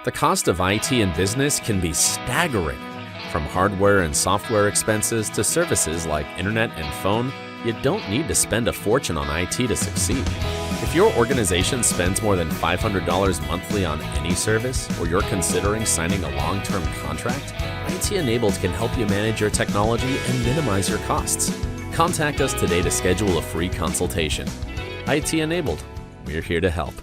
The cost of IT in business can be staggering. From hardware and software expenses to services like internet and phone, you don't need to spend a fortune on IT to succeed. If your organization spends more than $500 monthly on any service, or you're considering signing a long-term contract, IT Enabled can help you manage your technology and minimize your costs. Contact us today to schedule a free consultation. IT Enabled, we're here to help.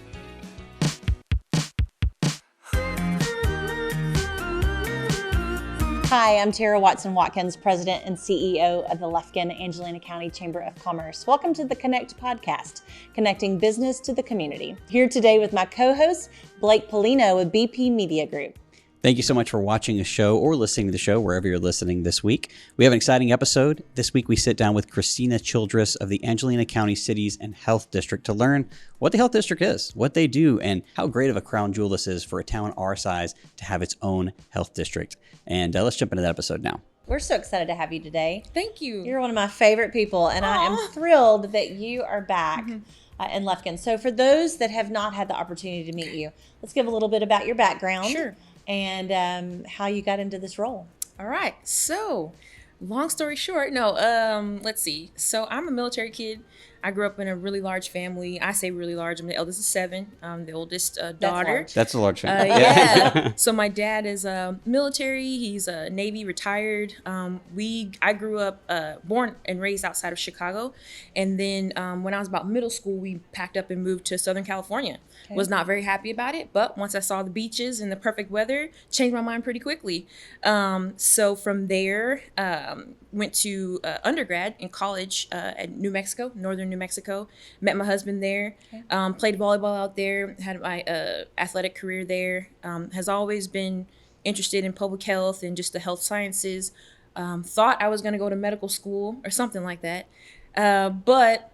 Hi, I'm Tara Watson-Watkins, President and CEO of the Lufkin, Angelina County Chamber of Commerce. Welcome to the Connect podcast, connecting business to the community. Here today with my co-host, Blake Pollino of BP Media Group. Thank you so much for watching the show or listening to the show wherever you're listening this week. We have an exciting episode. This week we sit down with Kristina Childress of the Angelina County Cities and Health District to learn what the Health District is, what they do, and how great of a crown jewel this is for a town our size to have its own health district. And let's jump into that episode now. We're so excited to have you today. Thank you. You're one of my favorite people, and I am thrilled that you are back in Lufkin. So for those that have not had the opportunity to meet you, let's give a little bit about your background. Sure. And how you got into this role. All right. So, long story short, let's see. So, I'm a military kid. I grew up in a really large family. I say really large. I'm the eldest of 7. I'm the oldest daughter. That's a large family. Yeah. So my dad is military. He's Navy retired. I grew up born and raised outside of Chicago, and then when I was about middle school, we packed up and moved to Southern California. Okay. Was not very happy about it, but once I saw the beaches and the perfect weather, changed my mind pretty quickly. So from there, went to undergrad in college at New Mexico, northern New Mexico. Met my husband there. Okay. Played volleyball out there. Had my athletic career there. Has always been interested in public health and just the health sciences. Thought I was going to go to medical school or something like that. But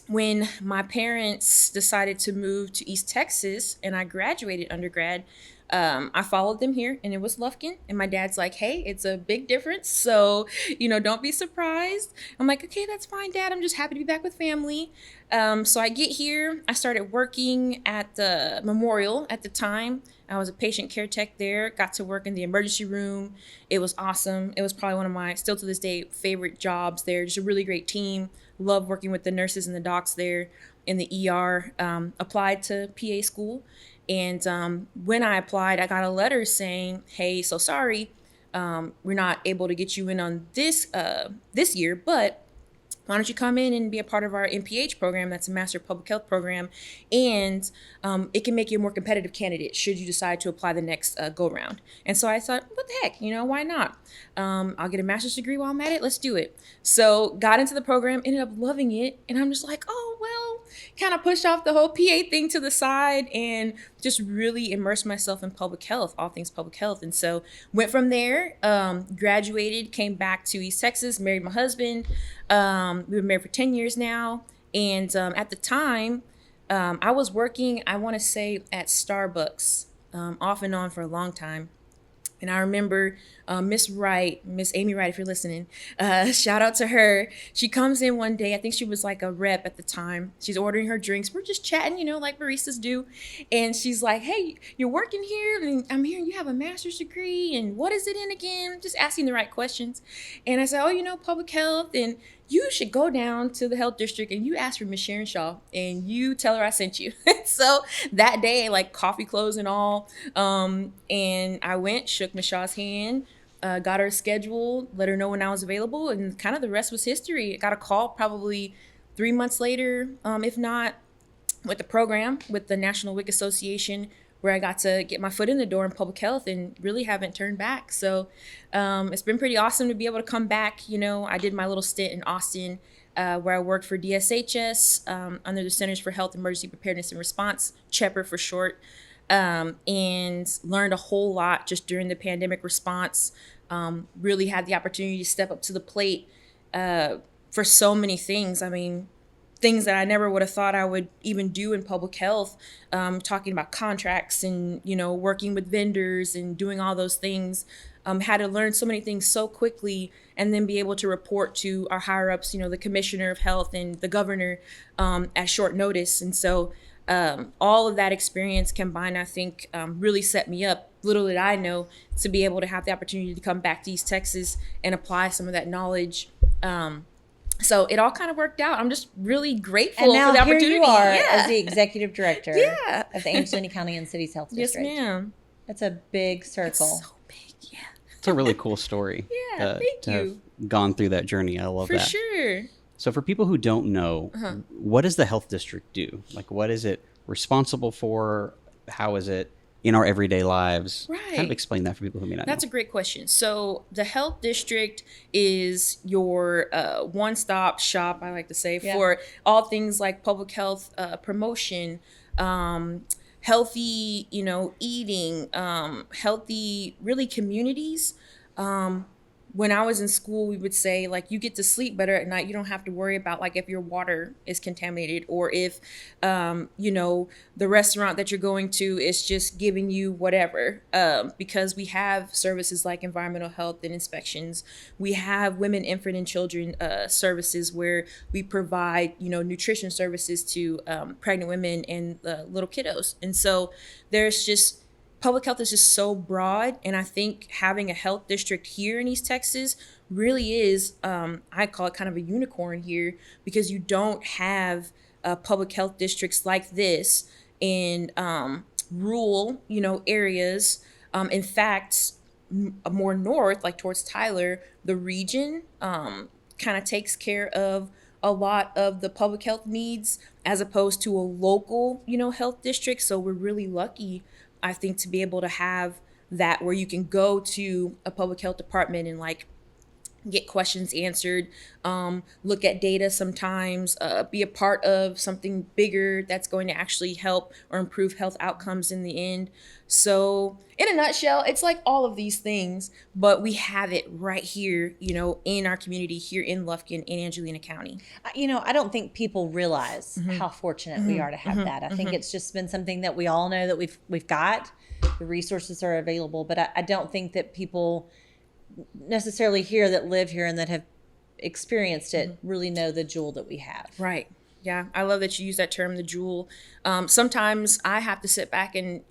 when my parents decided to move to East Texas and I graduated undergrad, I followed them here, and it was Lufkin. And my dad's like, hey, it's a big difference. So, don't be surprised. I'm like, okay, that's fine, Dad. I'm just happy to be back with family. So I get here. I started working at the Memorial at the time. I was a patient care tech there. Got to work in the emergency room. It was awesome. It was probably one of my, still to this day, favorite jobs there. Just a really great team. Love working with the nurses and the docs there in the ER. Applied to PA school. And when I applied, I got a letter saying, hey, so sorry, we're not able to get you in on this year, but why don't you come in and be a part of our MPH program? That's a Master Public Health program. And it can make you a more competitive candidate should you decide to apply the next go round. And so I thought, what the heck, why not? I'll get a master's degree while I'm at it. Let's do it. So got into the program, ended up loving it. And I'm just like, oh, well, kind of pushed off the whole PA thing to the side and just really immersed myself in public health, all things public health. And so went from there, graduated, came back to East Texas, married my husband. We've been married for 10 years now. And at the time, I was working, I want to say, at Starbucks, off and on for a long time. And I remember Miss Amy Wright, if you're listening, shout out to her. She comes in one day. I think she was like a rep at the time. She's ordering her drinks. We're just chatting, like baristas do. And she's like, hey, you're working here? And I'm hearing you have a master's degree. And what is it in again? Just asking the right questions. And I said, oh, public health. And you should go down to the health district and you ask for Miss Sharon Shaw and you tell her I sent you. So that day, like coffee clothes and all. And I went, shook Miss Shaw's hand, got her scheduled, let her know when I was available. And kind of the rest was history. I got a call probably 3 months later, if not, with the program, with the National WIC Association, where I got to get my foot in the door in public health and really haven't turned back. So it's been pretty awesome to be able to come back. I did my little stint in Austin where I worked for DSHS under the Centers for Health Emergency Preparedness and Response, CHEPR for short, and learned a whole lot just during the pandemic response. Really had the opportunity to step up to the plate for so many things. I mean, things that I never would have thought I would even do in public health, talking about contracts and, working with vendors and doing all those things. Had to learn so many things so quickly and then be able to report to our higher ups, the commissioner of health and the governor at short notice. And so all of that experience combined, I think, really set me up. Little did I know, to be able to have the opportunity to come back to East Texas and apply some of that knowledge. So it all kind of worked out. I'm just really grateful And now for the here opportunity. you are Yeah. as the executive director Yeah. of the Angelina County and Cities Health Yes, District. ma'am. That's a big circle. It's so big. Yeah. It's a really cool story. Yeah, thank to you. have gone through that journey. I love For that. sure. So for people who don't know, what does the health district do? Like, what is it responsible for? How is it in our everyday lives? Right. Kind of explain that for people who may not That's know. a great question. So the health district is your one-stop shop, I like to say, Yeah. for all things like public health promotion, healthy, eating, healthy, really communities. When I was in school, we would say, like, you get to sleep better at night. You don't have to worry about, like, if your water is contaminated, or if, the restaurant that you're going to is just giving you whatever. Because we have services like environmental health and inspections. We have women, infant, and children services where we provide, nutrition services to pregnant women and little kiddos. And so there's just, public health is just so broad, and I think having a health district here in East Texas really is, I call it kind of a unicorn here, because you don't have public health districts like this in rural, areas. In fact, more north, like towards Tyler, the region kind of takes care of a lot of the public health needs as opposed to a local, health district. So we're really lucky, I think, to be able to have that, where you can go to a public health department and, like, get questions answered, look at data sometimes, be a part of something bigger that's going to actually help or improve health outcomes in the end. So in a nutshell, it's like all of these things, but we have it right here, in our community here in Lufkin in Angelina County. I don't think people realize how fortunate we are to have that. I think it's just been something that we all know that we've got. The resources are available, but I don't think that people necessarily here that live here and that have experienced it really know the jewel that we have. Right. Yeah. I love that you use that term, the jewel. Sometimes I have to sit back and,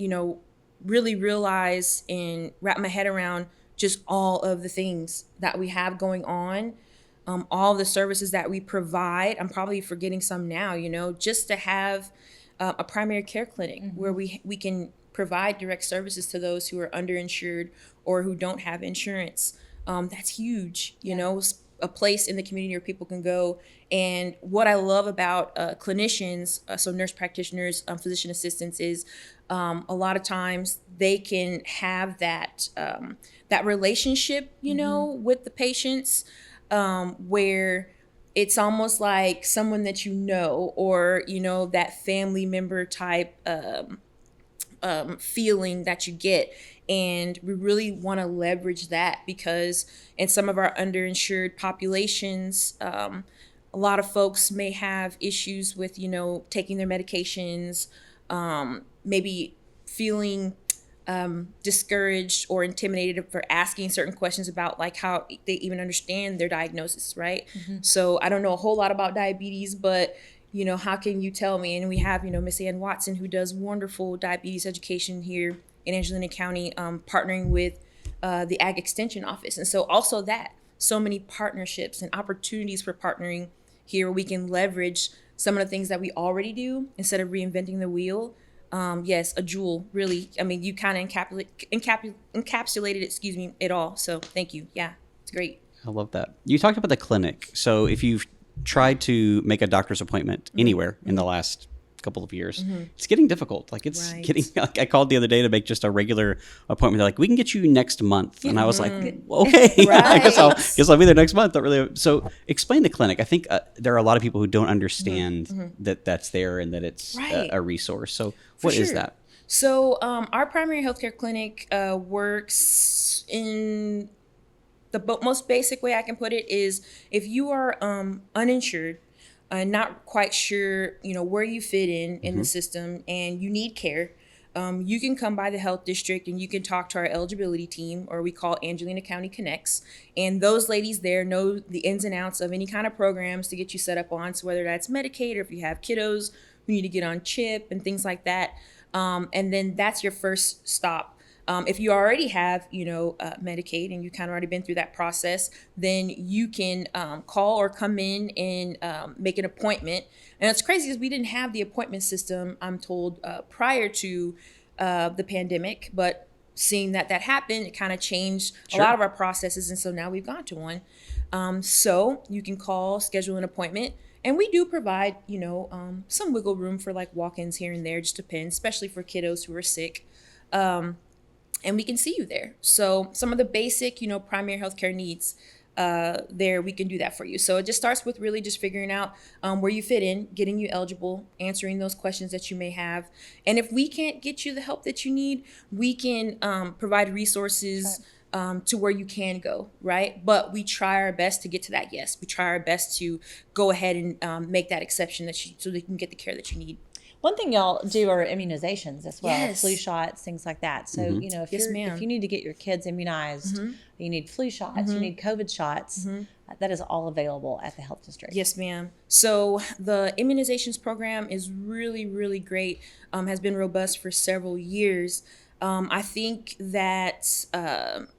really realize and wrap my head around just all of the things that we have going on, all the services that we provide. I'm probably forgetting some now, just to have a primary care clinic where we can provide direct services to those who are underinsured or who don't have insurance. That's huge, a place in the community where people can go. And what I love about clinicians, so nurse practitioners, physician assistants, is a lot of times they can have that that relationship, with the patients, where it's almost like someone that or that family member type feeling that you get. And we really want to leverage that, because in some of our underinsured populations, a lot of folks may have issues with, taking their medications, maybe feeling discouraged or intimidated for asking certain questions about, like, how they even understand their diagnosis, right? So I don't know a whole lot about diabetes, but how can you tell me? And we have, Miss Ann Watson, who does wonderful diabetes education here in Angelina County, partnering with the Ag Extension Office. And so also that, so many partnerships and opportunities for partnering here, where we can leverage some of the things that we already do instead of reinventing the wheel. Yes, a jewel, really. I mean, you kind of encapsulated, it all. So thank you. Yeah, it's great. I love that. You talked about the clinic. So if you've tried to make a doctor's appointment anywhere in the last couple of years, it's getting difficult. Like, it's getting, I called the other day to make just a regular appointment. They're like, we can get you next month. And I was like, okay, I guess I'll be there next month. So explain the clinic. I think there are a lot of people who don't understand that that's there and that it's a resource. So what is that? So our primary healthcare clinic works in the most basic way I can put it is, if you are uninsured, not quite sure, where you fit in the system, and you need care, you can come by the health district and you can talk to our eligibility team, or we call Angelina County Connects. And those ladies there know the ins and outs of any kind of programs to get you set up on. So whether that's Medicaid, or if you have kiddos who need to get on CHIP and things like that. And then that's your first stop. If you already have, Medicaid and you kind of already been through that process, then you can call or come in and make an appointment. And it's crazy because we didn't have the appointment system, I'm told, prior to the pandemic. But seeing that happened, it kind of changed a lot of our processes. And so now we've gone to one. So you can call, schedule an appointment. And we do provide, some wiggle room for like walk-ins here and there, just depends, especially for kiddos who are sick. And we can see you there. So some of the basic, primary healthcare needs there, we can do that for you. So it just starts with really just figuring out where you fit in, getting you eligible, answering those questions that you may have. And if we can't get you the help that you need, we can provide resources to where you can go, right? But we try our best to get to that yes. We try our best to go ahead and make that exception so that you can get the care that you need. One thing y'all do are immunizations as well, Yes. flu shots, things like that. So, if if you need to get your kids immunized, you need flu shots, you need COVID shots, that is all available at the health district. Yes, ma'am. So the immunizations program is really, really great, has been robust for several years. I think that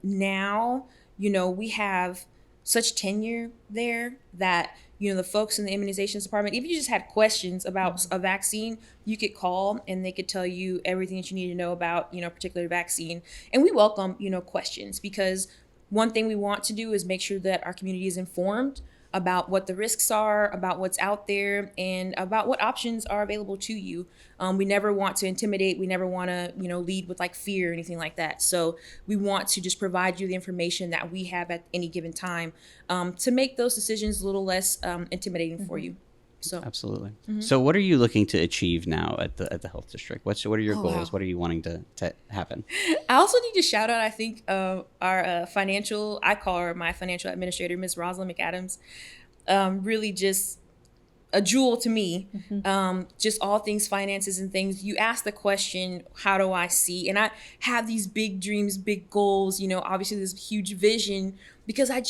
now, we have such tenure there that the folks in the immunizations department, if you just had questions about a vaccine, you could call and they could tell you everything that you need to know about, a particular vaccine. And we welcome, questions, because one thing we want to do is make sure that our community is informed about what the risks are, about what's out there, and about what options are available to you. We never want to intimidate. We never want to, lead with like fear or anything like that. So we want to just provide you the information that we have at any given time to make those decisions a little less intimidating for you. So Absolutely. So what are you looking to achieve now at the health district? What are your goals? Wow. What are you wanting to happen? I also need to shout out, I think, our I call her my financial administrator, Ms. Rosalind McAdams, really just a jewel to me. Just all things finances and things. You ask the question, how do I see? And I have these big dreams, big goals, obviously this huge vision, because I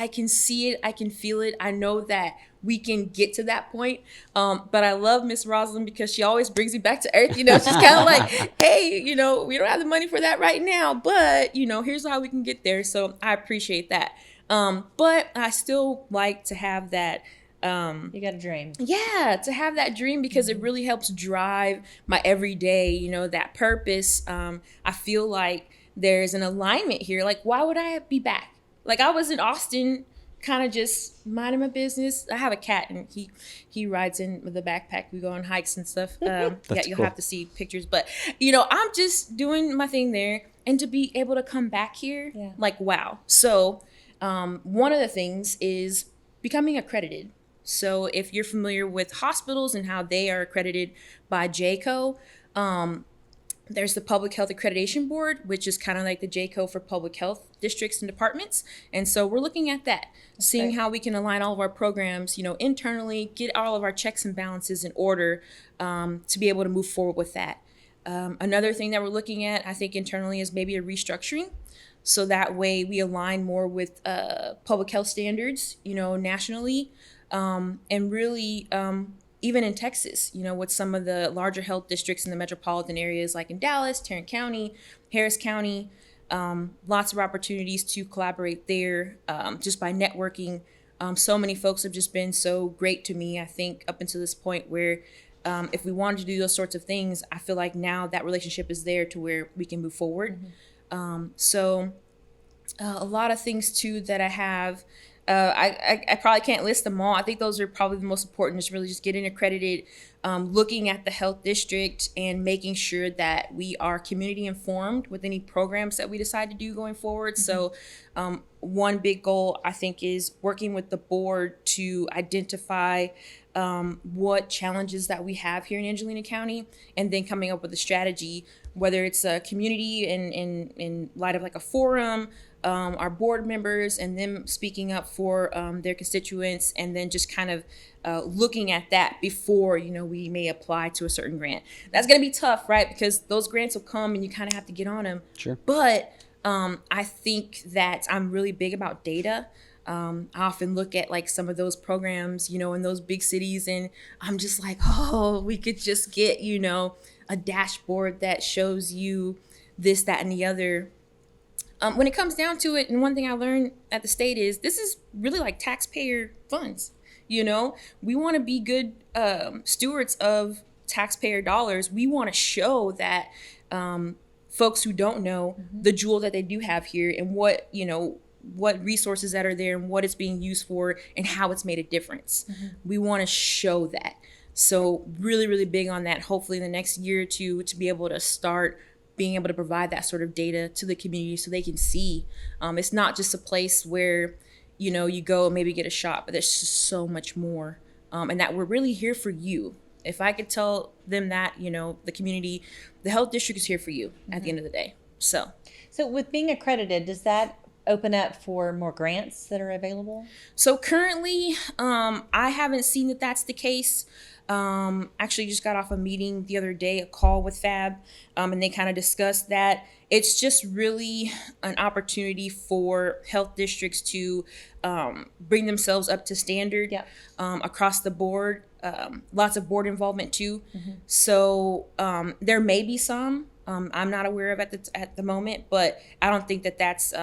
can see it, I can feel it. I know that we can get to that point. But I love Miss Rosalind because she always brings me back to earth. She's kind of like, hey, we don't have the money for that right now, but here's how we can get there. So I appreciate that. But I still like to have that. You got a dream. Yeah, to have that dream, because it really helps drive my everyday, that purpose. I feel like there's an alignment here. Like, why would I be back? Like, I was in Austin kind of just minding my business. I have a cat and he rides in with a backpack. We go on hikes and stuff. You'll cool. have to see pictures. But, I'm just doing my thing there. And to be able to come back here, like, wow. So one of the things is becoming accredited. So if you're familiar with hospitals and how they are accredited by JCO, there's the Public Health Accreditation Board, which is kind of like the JCO for public health districts and departments. And so we're looking at that, seeing how we can align all of our programs, internally, get all of our checks and balances in order to be able to move forward with that. Another thing that we're looking at, I think internally, is maybe a restructuring. So that way we align more with public health standards, nationally, and really even in Texas, with some of the larger health districts in the metropolitan areas, like in Dallas, Tarrant County, Harris County, lots of opportunities to collaborate there just by networking. So many folks have just been so great to me, I think, up until this point where if we wanted to do those sorts of things, I feel like now that relationship is there to where we can move forward. So a lot of things, too, that I have. I probably can't list them all. I think those are probably the most important, is really just getting accredited, looking at the health district and making sure that we are community informed with any programs that we decide to do going forward. So one big goal, I think, is working with the board to identify what challenges that we have here in Angelina County, and then coming up with a strategy, whether it's a community in light of like a forum, our board members and them speaking up for their constituents, and then just kind of looking at that before, we may apply to a certain grant. That's going to be tough, right? Because those grants will come and you kind of have to get on them. Sure. But I think that I'm really big about data. I often look at like some of those programs, you know, in those big cities, and I'm just like, oh, we could just get, you know, a dashboard that shows you this, that, and the other. When it comes down to it, and one thing I learned at the state is this is really like taxpayer funds. You know, we want to be good stewards of taxpayer dollars. We want to show that folks who don't know the jewel that they do have here and what, you know, what resources that are there and what it's being used for and how it's made a difference. We want to show that. So really, really big on that. Hopefully in the next year or two to be able to start being able to provide that sort of data to the community so they can see. It's not just a place where, you know, you go and maybe get a shot, but there's just so much more. And that we're really here for you. If I could tell them that, you know, the community, the health district is here for you at the end of the day. So with being accredited, does that open up for more grants that are available? So currently, I haven't seen that that's the case. Actually just got off a meeting the other day, a call with FAB, and they kind of discussed that. It's just really an opportunity for health districts to bring themselves up to standard across the board. Lots of board involvement too. So there may be some I'm not aware of at the moment, but I don't think that that's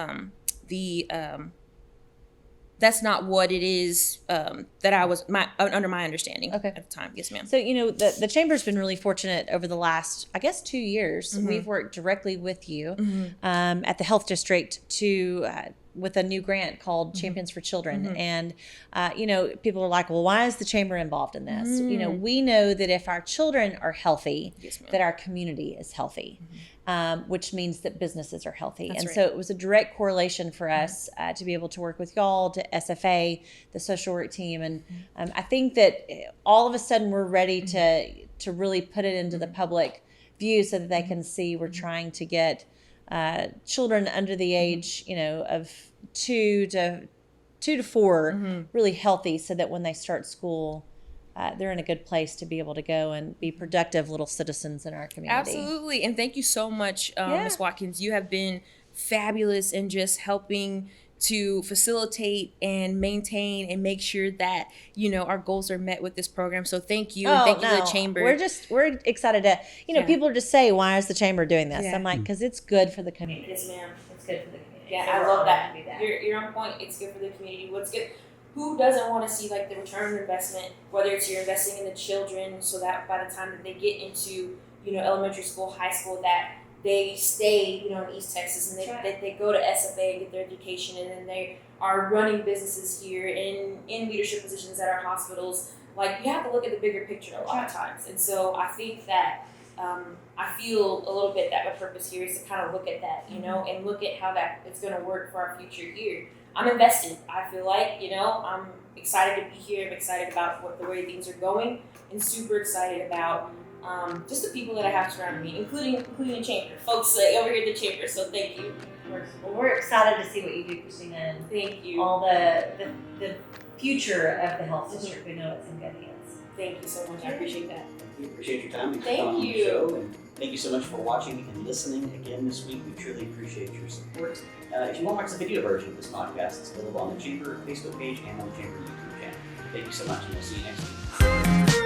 that's not what it is that I was under my understanding at the time. Yes, ma'am. So, you know, the Chamber's been really fortunate over the last, I guess, 2 years. We've worked directly with you at the health district with a new grant called Champions for Children. And, you know, people are like, well, why is the Chamber involved in this? You know, we know that if our children are healthy, that our community is healthy. Which means that businesses are healthy. That's right. So it was a direct correlation for us to be able to work with y'all, to SFA, the social work team. And I think that all of a sudden we're ready to really put it into the public view so that they can see we're trying to get children under the age, you know, of 2 to 4 really healthy so that when they start school, they're in a good place to be able to go and be productive little citizens in our community. Absolutely. And thank you so much, Ms. Watkins. You have been fabulous in just helping to facilitate and maintain and make sure that, you know, our goals are met with this program. So thank you. And thank you to the Chamber. We're excited to, you know, people just say, why is the Chamber doing this? I'm like, because it's good for the community. Yes, ma'am. It's good for the community. Yeah, so I love that. You're on point. It's good for the community. What's good? Who doesn't want to see like the return on investment, whether it's you're investing in the children so that by the time that they get into, you know, elementary school, high school, that they stay, you know, in East Texas and they go to SFA and get their education, and then they are running businesses here in leadership positions at our hospitals. Like, you have to look at the bigger picture a lot of times. And so I think that I feel a little bit that my purpose here is to kind of look at that, you know, and look at how that it's going to work for our future here. I'm invested. I feel like, you know, I'm excited to be here. I'm excited about the way things are going, and super excited about just the people that I have surrounding me, including the Chamber, folks over here at the Chamber. So thank you. We're excited to see what you do, Kristina, and thank you. All the future of the health district. We know it's in good hands. Thank you so much. I appreciate that. We appreciate your time. Thank you. And thank you so much for watching and listening again this week. We truly appreciate your support. If you want to watch the video version of this podcast, it's available on the Chamber Facebook page and on the Chamber YouTube channel. Thank you so much, and we'll see you next week.